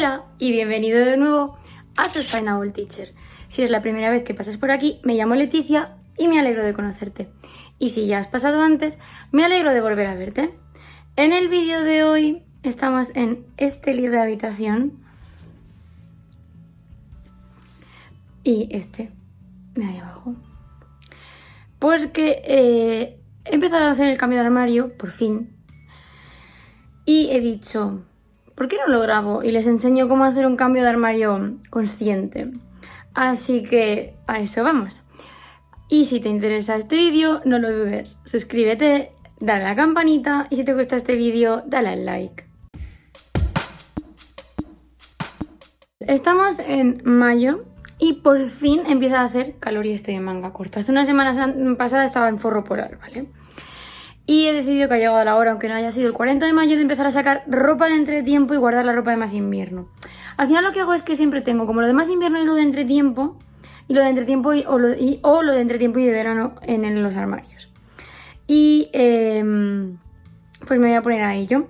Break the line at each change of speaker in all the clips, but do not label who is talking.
Hola y bienvenido de nuevo a Sustainable Teacher. Si es la primera vez que pasas por aquí, me llamo Leticia y me alegro de conocerte. Y si ya has pasado antes, me alegro de volver a verte. En el vídeo de hoy estamos en este lío de habitación y este de ahí abajo. Porque he empezado a hacer el cambio de armario, por fin, y he dicho, ¿por qué no lo grabo y les enseño cómo hacer un cambio de armario consciente? Así que a eso vamos. Y si te interesa este vídeo, no lo dudes, suscríbete, dale a la campanita y si te gusta este vídeo, dale al like. Estamos en mayo y por fin empieza a hacer calor y estoy en manga corta. Hace unas semanas pasadas estaba en forro polar, ¿vale? Y he decidido que ha llegado la hora, aunque no haya sido el 40 de mayo, de empezar a sacar ropa de entretiempo y guardar la ropa de más invierno. Al final lo que hago es que siempre tengo como lo de más invierno y lo de entretiempo, y lo de entretiempo o lo de entretiempo y de verano en los armarios. Y pues me voy a poner a ello.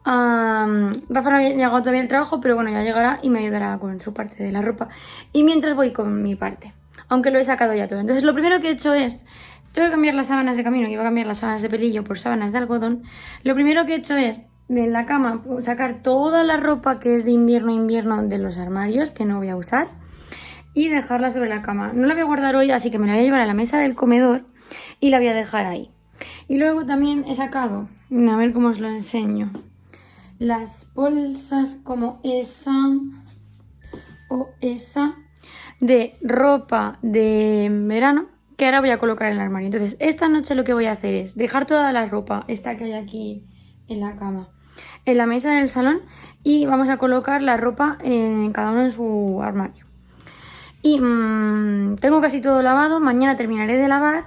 Rafa no ha llegado todavía al trabajo, pero bueno, ya llegará y me ayudará con su parte de la ropa. Y mientras voy con mi parte, aunque lo he sacado ya todo. Entonces lo primero que he hecho es... Tengo que cambiar las sábanas de camino, que iba a cambiar las sábanas de pelillo por sábanas de algodón. Lo primero que he hecho es, de la cama, sacar toda la ropa que es de invierno de los armarios, que no voy a usar, y dejarla sobre la cama. No la voy a guardar hoy, así que me la voy a llevar a la mesa del comedor y la voy a dejar ahí. Y luego también he sacado, a ver cómo os lo enseño, las bolsas como esa o esa de ropa de verano, que ahora voy a colocar en el armario. Entonces, esta noche lo que voy a hacer es dejar toda la ropa, esta que hay aquí en la cama, en la mesa del salón y vamos a colocar la ropa en cada uno en su armario. Y tengo casi todo lavado, mañana terminaré de lavar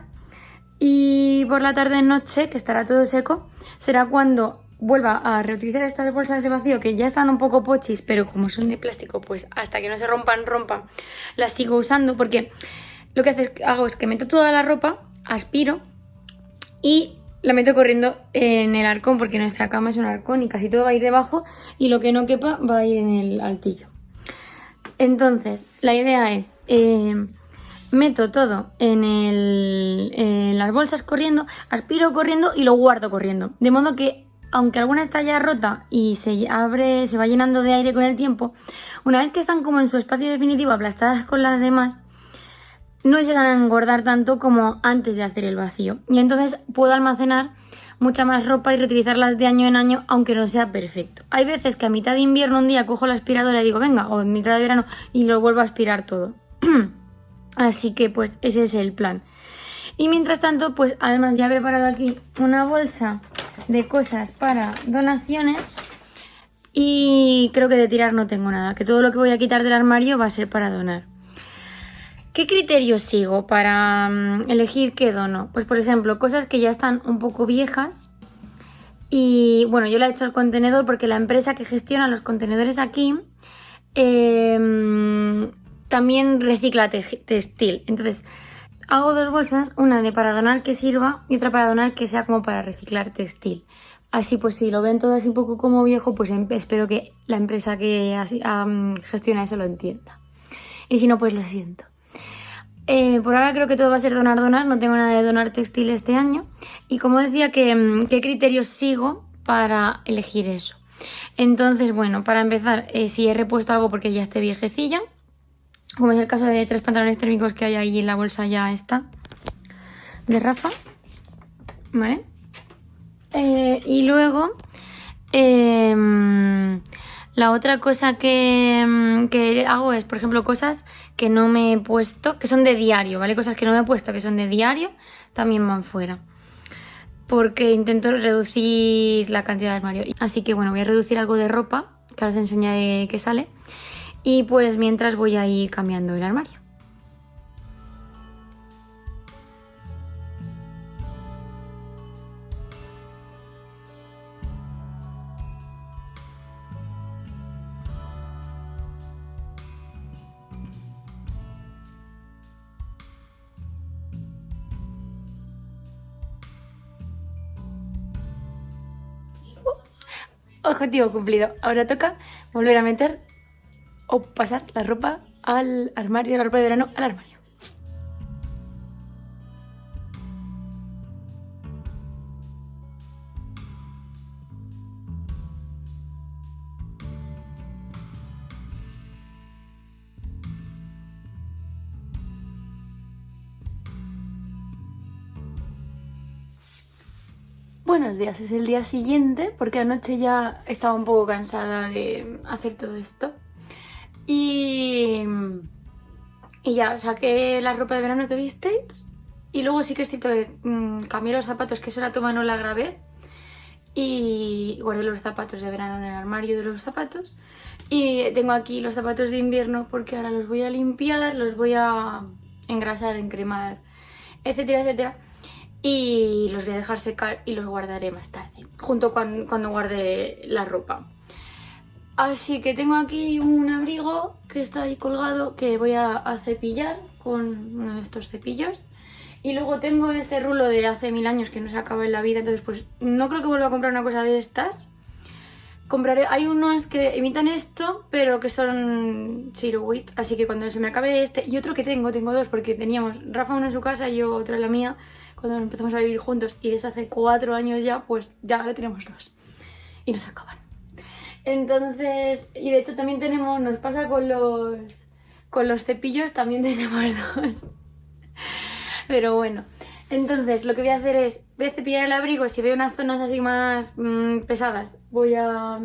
y por la tarde-noche, que estará todo seco, será cuando vuelva a reutilizar estas bolsas de vacío que ya están un poco pochis, pero como son de plástico, pues hasta que no se rompan, las sigo usando porque... Lo que hago es que meto toda la ropa, aspiro y la meto corriendo en el arcón porque nuestra cama es un arcón y casi todo va a ir debajo y lo que no quepa va a ir en el altillo. Entonces, la idea es, meto todo en las bolsas corriendo, aspiro corriendo y lo guardo corriendo. De modo que, aunque alguna está ya rota y se va llenando de aire con el tiempo, una vez que están como en su espacio definitivo aplastadas con las demás, no llegan a engordar tanto como antes de hacer el vacío. Y entonces puedo almacenar mucha más ropa y reutilizarlas de año en año, aunque no sea perfecto. Hay veces que a mitad de invierno un día cojo la aspiradora y digo, venga, o en mitad de verano, y lo vuelvo a aspirar todo. Así que pues ese es el plan. Y mientras tanto, pues además ya he preparado aquí una bolsa de cosas para donaciones. Y creo que de tirar no tengo nada, que todo lo que voy a quitar del armario va a ser para donar. ¿Qué criterios sigo para elegir qué dono? Pues por ejemplo, cosas que ya están un poco viejas y bueno, yo le he hecho al contenedor porque la empresa que gestiona los contenedores aquí también recicla textil. Entonces hago dos bolsas, una de para donar que sirva y otra para donar que sea como para reciclar textil. Así pues si lo ven todo así un poco como viejo, pues espero que la empresa que gestiona eso lo entienda. Y si no, pues lo siento. Por ahora creo que todo va a ser donar, no tengo nada de donar textil este año. Y como decía, ¿qué criterios sigo para elegir eso? Entonces, bueno, para empezar, si he repuesto algo porque ya esté viejecilla, como es el caso de 3 pantalones térmicos que hay ahí en la bolsa ya esta, de Rafa, ¿vale? Y luego, la otra cosa que hago es, por ejemplo, cosas que no me he puesto, que son de diario, ¿vale? Cosas que no me he puesto, que son de diario, también van fuera. Porque intento reducir la cantidad de armario. Así que bueno, voy a reducir algo de ropa, que ahora os enseñaré qué sale. Y pues mientras voy a ir cambiando el armario. Objetivo cumplido. Ahora toca volver a meter o pasar la ropa al armario, la ropa de verano al armario. Buenos días, es el día siguiente porque anoche ya estaba un poco cansada de hacer todo esto y ya saqué la ropa de verano que visteis y luego sí que es cierto que cambié los zapatos, que eso la toma no la grabé, y guardé los zapatos de verano en el armario de los zapatos y tengo aquí los zapatos de invierno porque ahora los voy a limpiar, los voy a engrasar, encremar, etcétera, etcétera. Y los voy a dejar secar y los guardaré más tarde, junto cuando guarde la ropa. Así que tengo aquí un abrigo que está ahí colgado que voy a cepillar con uno de estos cepillos. Y luego tengo este rulo de hace 1000 años que no se acaba en la vida, entonces pues no creo que vuelva a comprar una cosa de estas. Hay unos que imitan esto, pero que son zero waste, así que cuando se me acabe este, y otro que tengo dos, porque teníamos Rafa uno en su casa y yo otro en la mía, cuando empezamos a vivir juntos, y desde hace 4 años ya, pues ya ahora tenemos 2, y nos acaban. Entonces, y de hecho también nos pasa con los cepillos, también tenemos 2. Pero bueno, entonces lo que voy a hacer es, voy a cepillar el abrigo, si veo unas zonas así más pesadas, voy a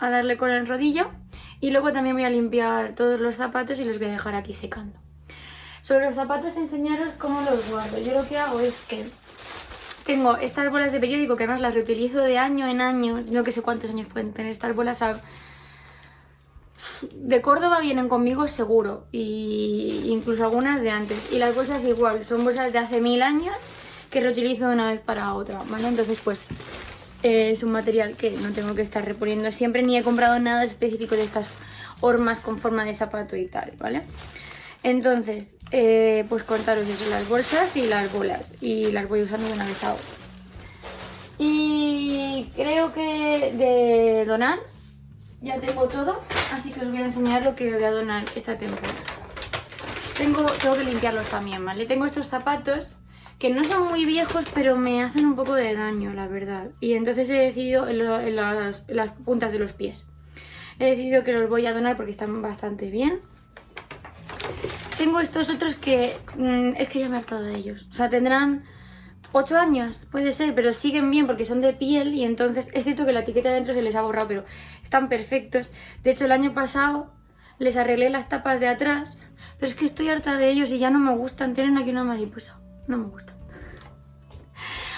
darle con el rodillo, y luego también voy a limpiar todos los zapatos y los voy a dejar aquí secando. Sobre los zapatos, enseñaros cómo los guardo. Yo lo que hago es que tengo estas bolas de periódico que además las reutilizo de año en año, no que sé cuántos años pueden tener estas bolas. De Córdoba vienen conmigo seguro, y incluso algunas de antes. Y las bolsas igual, son bolsas de hace 1000 años que reutilizo de una vez para otra, ¿vale? Entonces pues es un material que no tengo que estar reponiendo siempre, ni he comprado nada específico de estas hormas con forma de zapato y tal, ¿vale? Entonces, pues contaros eso, las bolsas y las bolas, y las voy usando de una vez a otra. Y creo que de donar ya tengo todo, así que os voy a enseñar lo que voy a donar esta temporada. Tengo que limpiarlos también, ¿vale? Tengo estos zapatos que no son muy viejos, pero me hacen un poco de daño, la verdad. Y entonces he decidido, en las puntas de los pies, he decidido que los voy a donar porque están bastante bien. Tengo estos otros que es que ya me he hartado de ellos. O sea, tendrán 8 años, puede ser, pero siguen bien porque son de piel, y entonces es cierto que la etiqueta de dentro se les ha borrado, pero están perfectos. De hecho, el año pasado les arreglé las tapas de atrás, pero es que estoy harta de ellos y ya no me gustan. Tienen aquí una mariposa, no me gustan.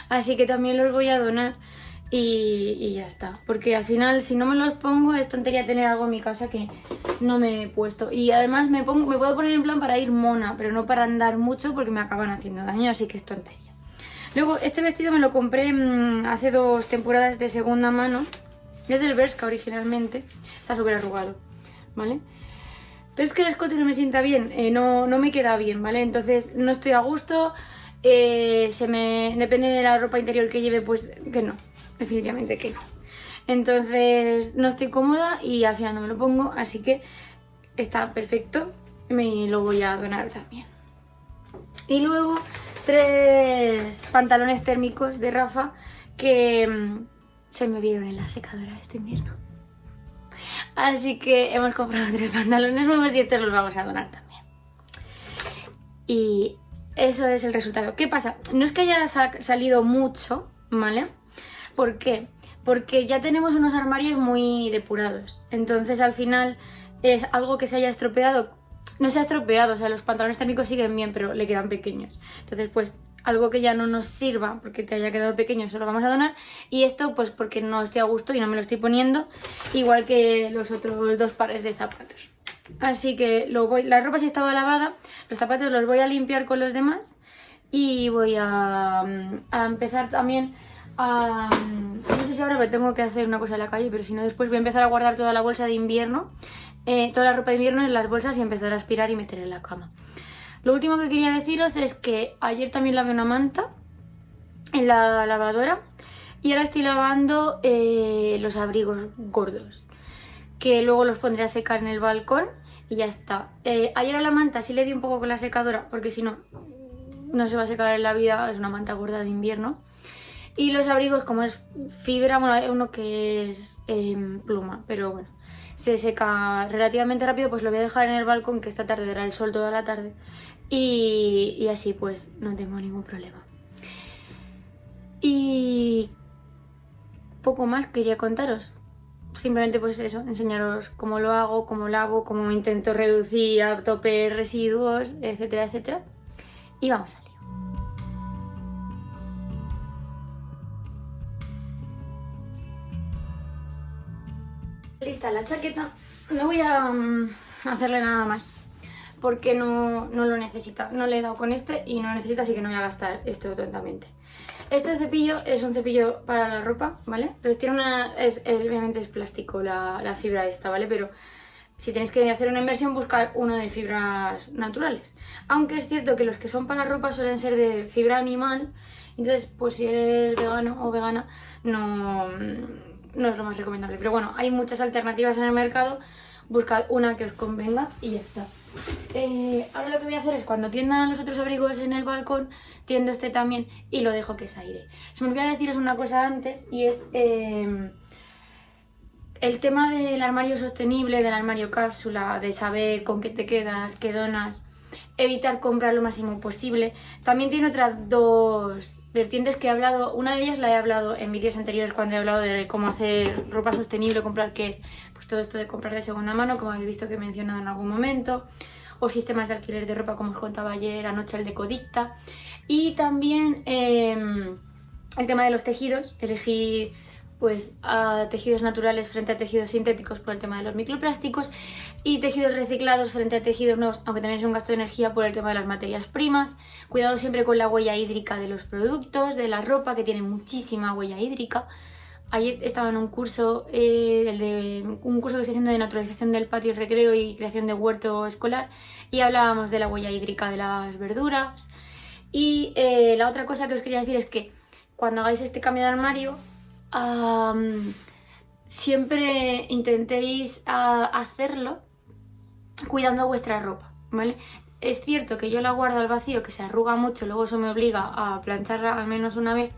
Así que también los voy a donar y ya está. Porque al final, si no me los pongo, es tontería tener algo en mi casa que no me he puesto. Y además me puedo poner en plan para ir mona, pero no para andar mucho porque me acaban haciendo daño, así que es tontería. Luego, este vestido me lo compré hace 2 temporadas de segunda mano. Es del Bershka originalmente. Está súper arrugado, ¿vale? Pero es que el escote no me sienta bien, no me queda bien, ¿vale? Entonces no estoy a gusto, depende de la ropa interior que lleve, pues que no, definitivamente que no. Entonces no estoy cómoda y al final no me lo pongo, así que está perfecto, me lo voy a donar también. Y luego 3 pantalones térmicos de Rafa que se me vieron en la secadora este invierno. Así que hemos comprado 3 pantalones nuevos y estos los vamos a donar también. Y eso es el resultado. ¿Qué pasa? No es que haya salido mucho, ¿vale? ¿Por qué? Porque ya tenemos unos armarios muy depurados. Entonces al final es algo que se haya estropeado. No se ha estropeado, o sea, los pantalones térmicos siguen bien, pero le quedan pequeños. Entonces pues algo que ya no nos sirva porque te haya quedado pequeño, eso lo vamos a donar. Y esto pues porque no estoy a gusto y no me lo estoy poniendo, igual que los otros 2 pares de zapatos. Así que la ropa sí estaba lavada, los zapatos los voy a limpiar con los demás. Y voy a empezar también a... No sé si ahora me tengo que hacer una cosa en la calle, pero si no después voy a empezar a guardar toda la bolsa de invierno, toda la ropa de invierno en las bolsas, y empezar a aspirar y meter en la cama. Lo último que quería deciros es que ayer también lavé una manta en la lavadora, Y ahora estoy lavando los abrigos gordos, que luego los pondré a secar en el balcón y ya está. Ayer a la manta sí le di un poco con la secadora, porque si no, no se va a secar en la vida, es una manta gorda de invierno. Y los abrigos, como es fibra, bueno, hay uno que es pluma, pero bueno, se seca relativamente rápido, pues lo voy a dejar en el balcón, que esta tarde dará el sol toda la tarde. Y así pues no tengo ningún problema. Y poco más quería contaros. Simplemente pues eso, enseñaros cómo lo hago, cómo lavo, cómo intento reducir a tope residuos, etcétera, etcétera. Y vamos al lío. Lista la chaqueta. No voy a hacerle nada más, porque no lo necesita. No le he dado con este y no lo necesita, así que no voy a gastar esto tontamente. Este cepillo es un cepillo para la ropa, ¿vale? Entonces tiene obviamente es plástico la fibra esta, ¿vale? Pero si tenéis que hacer una inversión, buscar uno de fibras naturales. Aunque es cierto que los que son para ropa suelen ser de fibra animal, entonces pues si eres vegano o vegana no es lo más recomendable. Pero bueno, hay muchas alternativas en el mercado, buscad una que os convenga y ya está. Ahora lo que voy a hacer es, cuando tiendan los otros abrigos en el balcón, tiendo este también y lo dejo que se aire. Se me olvidó deciros una cosa antes, y es el tema del armario sostenible, del armario cápsula, de saber con qué te quedas, qué donas, evitar comprar lo máximo posible. También tiene otras dos vertientes que he hablado, una de ellas la he hablado en vídeos anteriores cuando he hablado de cómo hacer ropa sostenible, comprar, qué es pues todo esto de comprar de segunda mano, como habéis visto que he mencionado en algún momento, o sistemas de alquiler de ropa, como os contaba ayer anoche el de Codicta. Y también el tema de los tejidos, elegir pues a tejidos naturales frente a tejidos sintéticos por el tema de los microplásticos, y tejidos reciclados frente a tejidos nuevos, aunque también es un gasto de energía por el tema de las materias primas. Cuidado siempre con la huella hídrica de los productos, de la ropa, que tiene muchísima huella hídrica. Ayer estaba en un curso, un curso que estoy haciendo de naturalización del patio y recreo y creación de huerto escolar, y hablábamos de la huella hídrica de las verduras. Y la otra cosa que os quería decir es que cuando hagáis este cambio de armario, siempre intentéis hacerlo cuidando vuestra ropa, ¿vale? Es cierto que yo la guardo al vacío, que se arruga mucho, luego eso me obliga a plancharla al menos una vez,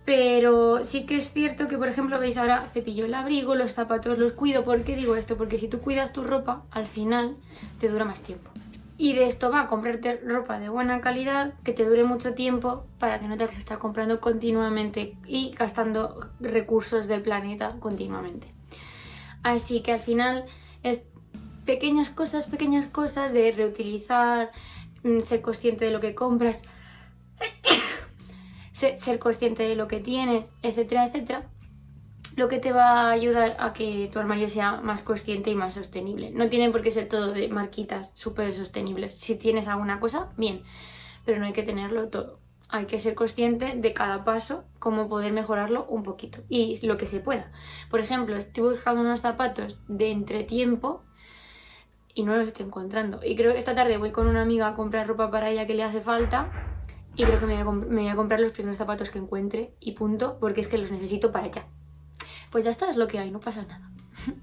pero sí que es cierto que, por ejemplo, veis ahora cepillo el abrigo, los zapatos los cuido. ¿Por qué digo esto? Porque si tú cuidas tu ropa, al final te dura más tiempo. Y de esto va a comprarte ropa de buena calidad, que te dure mucho tiempo, para que no tengas que estar comprando continuamente y gastando recursos del planeta continuamente. Así que al final es pequeñas cosas de reutilizar, ser consciente de lo que compras, ser consciente de lo que tienes, etcétera, etcétera, lo que te va a ayudar a que tu armario sea más consciente y más sostenible. No tiene por qué ser todo de marquitas súper sostenibles. Si tienes alguna cosa, bien, pero no hay que tenerlo todo. Hay que ser consciente de cada paso, cómo poder mejorarlo un poquito y lo que se pueda. Por ejemplo, estoy buscando unos zapatos de entretiempo y no los estoy encontrando. Y creo que esta tarde voy con una amiga a comprar ropa para ella que le hace falta, y creo que me voy a comprar los primeros zapatos que encuentre y punto, porque es que los necesito para allá. Pues ya está, es lo que hay, no pasa nada.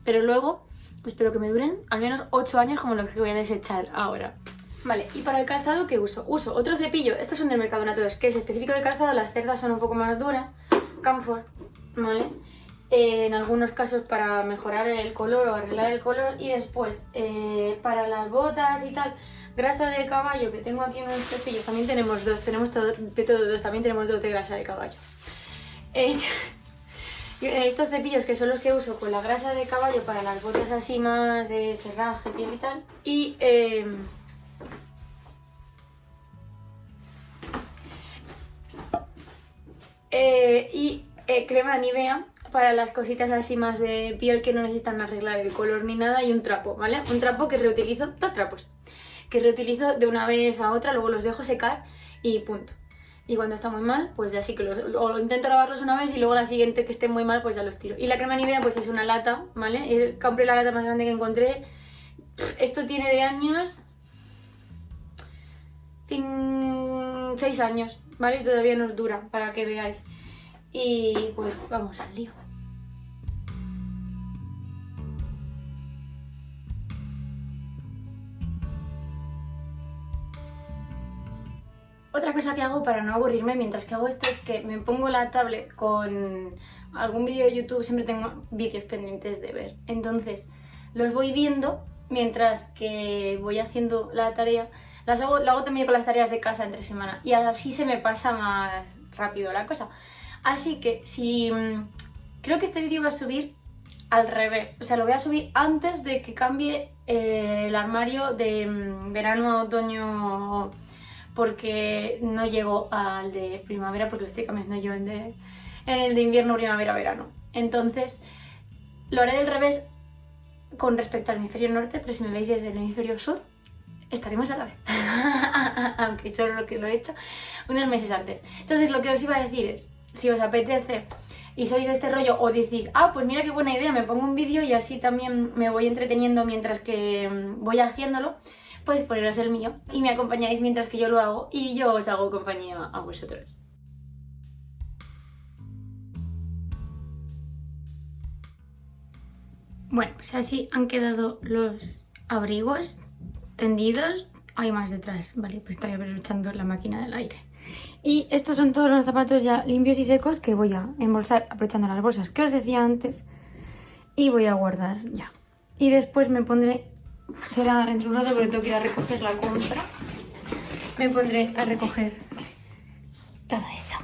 Pero luego espero que me duren al menos 8 años como los que voy a desechar ahora. Vale, y para el calzado, ¿qué uso? Uso otro cepillo, estos son del Mercadona todos, que es específico de calzado, las cerdas son un poco más duras, Camfort, ¿vale? En algunos casos para mejorar el color o arreglar el color, y después para las botas y tal, grasa de caballo, que tengo aquí unos cepillos, también tenemos dos, tenemos de todo dos, también tenemos dos de grasa de caballo. Estos cepillos, que son los que uso con la grasa de caballo para las botas así más de serraje, piel y tal, y crema Nivea para las cositas así más de piel que no necesitan arreglar el color ni nada, y un trapo, ¿vale? Un trapo que reutilizo, 2 trapos, que reutilizo de una vez a otra, luego los dejo secar y punto. Y cuando está muy mal, pues ya sí que lo intento lavarlos una vez, y luego la siguiente que esté muy mal, pues ya los tiro. Y la crema Nivea pues es una lata, ¿vale? Y compré la lata más grande que encontré. Esto tiene de años 6 años, ¿vale? Y todavía nos dura, para que veáis. y pues vamos al lío. Otra cosa que hago para no aburrirme mientras que hago esto es que me pongo la tablet con algún vídeo de YouTube, siempre tengo vídeos pendientes de ver. Entonces los voy viendo mientras que voy haciendo la tarea. Lo hago también con las tareas de casa entre semana y así se me pasa más rápido la cosa. Así que si creo que este vídeo va a subir al revés, o sea, lo voy a subir antes de que cambie el armario de verano a otoño, porque no llego al de primavera porque lo estoy cambiando yo en el de invierno, primavera, verano. Entonces lo haré del revés con respecto al hemisferio norte, pero si me veis desde el hemisferio sur estaremos a la vez. Aunque solo lo que lo he hecho unos meses antes. Entonces lo que os iba a decir es, si os apetece y sois de este rollo o decís, ah, pues mira qué buena idea, me pongo un vídeo y así también me voy entreteniendo mientras que voy haciéndolo, pues poneros el mío y me acompañáis mientras que yo lo hago y yo os hago compañía a vosotros. Bueno, pues así han quedado los abrigos tendidos. Hay más detrás, vale, pues estoy aprovechando la máquina del aire. Y estos son todos los zapatos ya limpios y secos que voy a embolsar aprovechando las bolsas que os decía antes y voy a guardar ya. Y después me pondré, será dentro de un rato porque tengo que ir a recoger la compra, me pondré a recoger todo eso.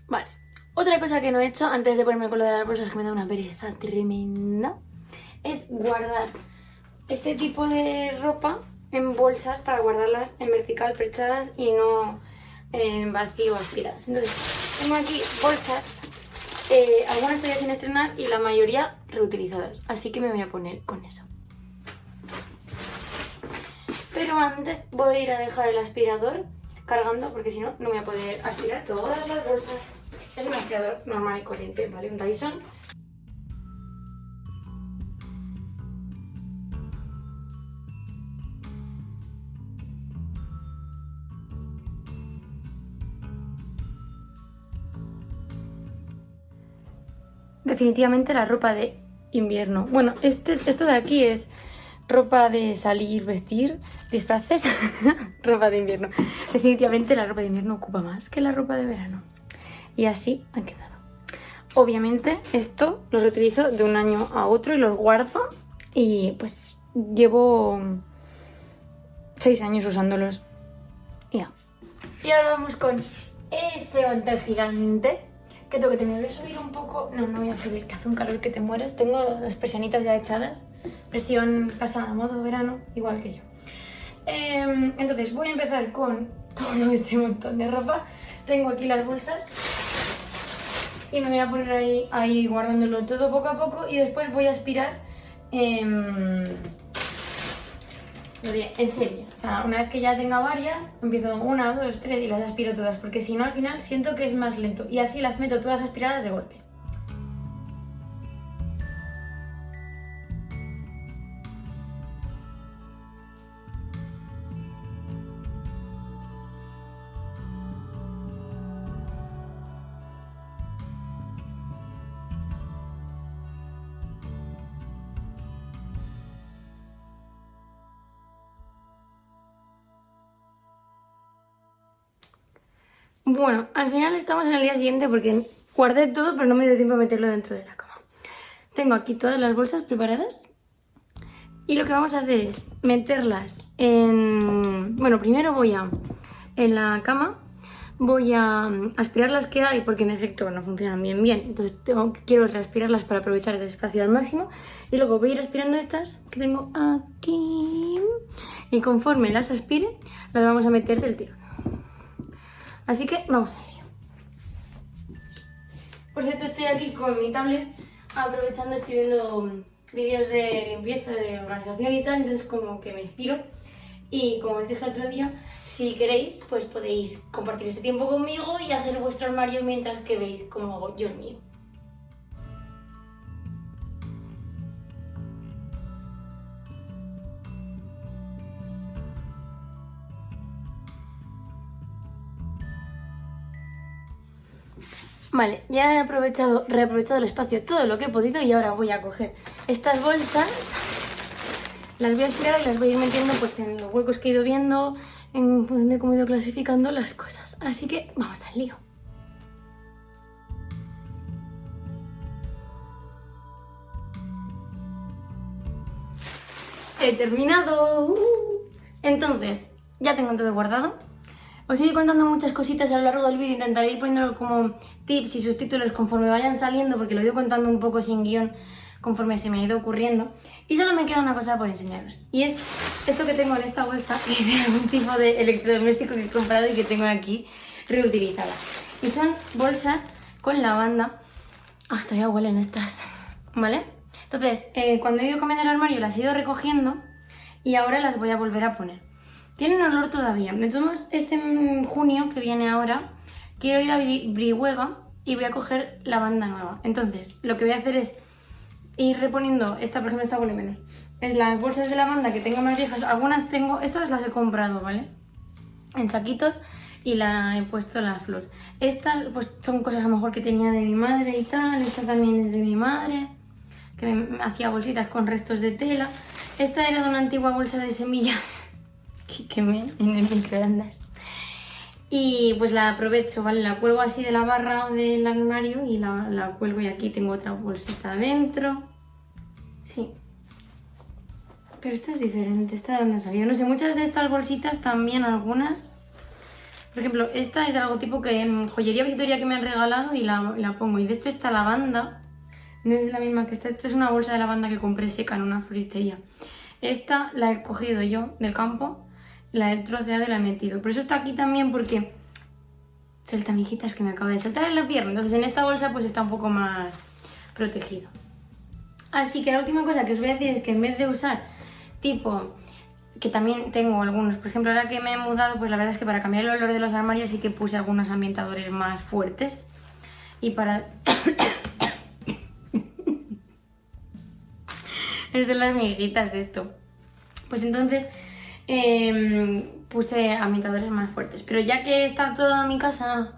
Vale, otra cosa que no he hecho antes de ponerme con lo de las bolsas, que me da una pereza tremenda, es guardar este tipo de ropa en bolsas para guardarlas en vertical, perchadas y no en vacío aspiradas. Entonces, tengo aquí bolsas, algunas todavía sin estrenar y la mayoría reutilizadas, así que me voy a poner con eso. Pero antes voy a ir a dejar el aspirador cargando porque si no, no voy a poder aspirar todas las bolsas. Es un aspirador normal y corriente, ¿vale? Un Dyson. Definitivamente la ropa de invierno. Bueno, esto de aquí es ropa de salir, vestir, disfraces, ropa de invierno. Definitivamente la ropa de invierno ocupa más que la ropa de verano. Y así han quedado. Obviamente esto lo reutilizo de un año a otro y los guardo y pues llevo 6 años usándolos. Ya. Y ahora vamos con ese mantel gigante que tengo que tener. Voy a subir un poco. No, no voy a subir, que hace un calor que te mueres. Tengo las persianitas ya echadas. Presión pasada, modo verano, igual que yo. Entonces voy a empezar con todo ese montón de ropa. Tengo aquí las bolsas y me voy a poner ahí guardándolo todo poco a poco y después voy a aspirar en serie. O sea, una vez que ya tenga varias, empiezo 1, 2, 3 y las aspiro todas, porque si no al final siento que es más lento y así las meto todas aspiradas de golpe. Bueno, al final estamos en el día siguiente porque guardé todo, pero no me dio tiempo a meterlo dentro de la cama. Tengo aquí todas las bolsas preparadas y lo que vamos a hacer es meterlas en... Bueno, primero en la cama, voy a aspirar las que hay porque en efecto no funcionan bien. Entonces quiero reaspirarlas para aprovechar el espacio al máximo y luego voy a ir aspirando estas que tengo aquí y conforme las aspire las vamos a meter del tirón. Así que vamos a ello. Por cierto, estoy aquí con mi tablet, aprovechando, estoy viendo vídeos de limpieza, de organización y tal, entonces como que me inspiro. Y como os dije el otro día, si queréis, pues podéis compartir este tiempo conmigo y hacer vuestro armario mientras que veis cómo hago yo el mío. Vale, ya he reaprovechado el espacio todo lo que he podido y ahora voy a coger estas bolsas, las voy a aspirar y las voy a ir metiendo pues en los huecos que he ido viendo, en función de cómo he ido clasificando las cosas. Así que vamos al lío. He terminado. Entonces, ya tengo todo guardado. Os iré contando muchas cositas a lo largo del vídeo, intentaré ir poniendo como tips y subtítulos conforme vayan saliendo, porque lo he ido contando un poco sin guión conforme se me ha ido ocurriendo. Y solo me queda una cosa por enseñaros, y es esto que tengo en esta bolsa, que es de algún tipo de electrodoméstico que he comprado y que tengo aquí reutilizada. Y son bolsas con lavanda. Ah, todavía huelen estas, ¿vale? Entonces, cuando he ido comiendo el armario las he ido recogiendo y ahora las voy a volver a poner. Tienen olor todavía. Entonces, este junio que viene ahora, quiero ir a Brihuega y voy a coger lavanda nueva. Entonces, lo que voy a hacer es ir reponiendo, esta por ejemplo, esta huele menos, en las bolsas de lavanda que tengo más viejas. Algunas tengo, estas las he comprado, ¿vale? En saquitos y la he puesto en la flor. Estas pues son cosas a lo mejor que tenía de mi madre y tal. Esta también es de mi madre, que me hacía bolsitas con restos de tela. Esta era de una antigua bolsa de semillas que quemé en el microondas. Y pues la aprovecho, ¿vale? La cuelgo así de la barra del armario y la cuelgo, y aquí tengo otra bolsita adentro. Sí. Pero esta es diferente, ¿esta de dónde ha salido? No sé, muchas de estas bolsitas también, algunas. Por ejemplo, esta es de algo tipo que en Joyería Victoria que me han regalado y la pongo. Y de esto está lavanda. No es la misma que esta es una bolsa de lavanda que compré seca en una floristería. Esta la he cogido yo del campo, la he troceado y la he metido. Por eso está aquí también, porque suelta, mijitas, que me acaba de saltar en la pierna. Entonces en esta bolsa pues está un poco más protegido. Así que la última cosa que os voy a decir es que en vez de usar tipo, que también tengo algunos, por ejemplo ahora que me he mudado, pues la verdad es que para cambiar el olor de los armarios sí que puse algunos ambientadores más fuertes. Y para... es de las miguitas de esto. Pues entonces puse ambientadores más fuertes. Pero ya que está toda mi casa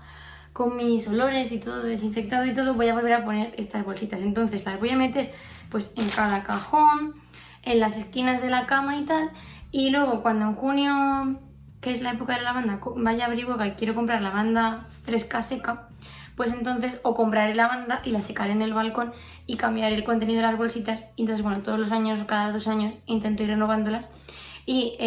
con mis olores y todo desinfectado y todo, voy a volver a poner estas bolsitas. Entonces las voy a meter pues en cada cajón, en las esquinas de la cama y tal. Y luego cuando en junio, que es la época de la lavanda, vaya a Brihuega y quiero comprar lavanda fresca, seca, pues entonces o compraré lavanda y la secaré en el balcón y cambiaré el contenido de las bolsitas. Y entonces, bueno, todos los años o cada 2 años intento ir renovándolas. Y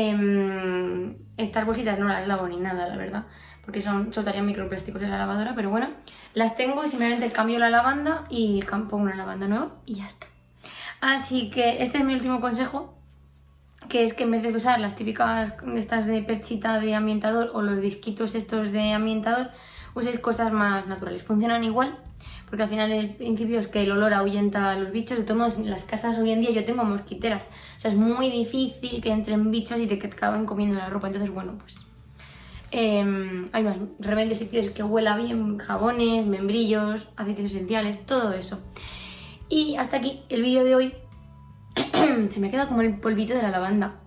estas bolsitas no las lavo ni nada, la verdad, porque soltarían microplásticos en la lavadora, pero bueno, las tengo y simplemente cambio la lavanda y pongo una lavanda nueva y ya está. Así que este es mi último consejo, que es que en vez de usar las típicas estas de perchita de ambientador o los disquitos estos de ambientador, uséis cosas más naturales. Funcionan igual, porque al final el principio es que el olor ahuyenta a los bichos. De todos modos, en las casas hoy en día yo tengo mosquiteras, o sea, es muy difícil que entren bichos y te acaben comiendo la ropa. Entonces, bueno, pues hay más remedios si quieres que huela bien, jabones, membrillos, aceites esenciales, todo eso. Y hasta aquí el vídeo de hoy. Se me queda como el polvito de la lavanda.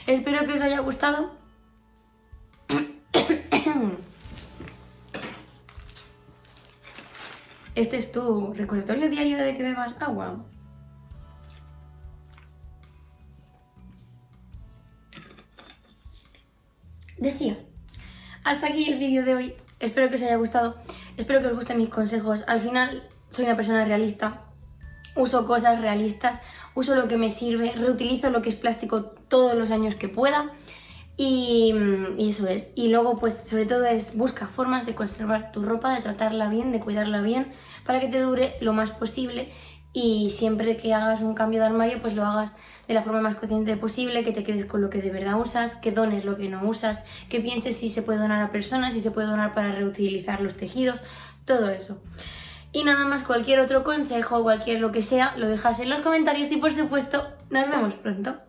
Espero que os haya gustado. Este es tu recordatorio diario de que bebas agua. Decía, hasta aquí el vídeo de hoy. Espero que os haya gustado. Espero que os gusten mis consejos. Al final soy una persona realista. Uso cosas realistas. Uso lo que me sirve. Reutilizo lo que es plástico todos los años que pueda. Y eso es. Y luego, pues, sobre todo es busca formas de conservar tu ropa, de tratarla bien, de cuidarla bien, para que te dure lo más posible. Y siempre que hagas un cambio de armario, pues lo hagas de la forma más consciente posible, que te quedes con lo que de verdad usas, que dones lo que no usas, que pienses si se puede donar a personas, si se puede donar para reutilizar los tejidos, todo eso. Y nada más, cualquier otro consejo, cualquier lo que sea, lo dejas en los comentarios y por supuesto, nos vemos pronto.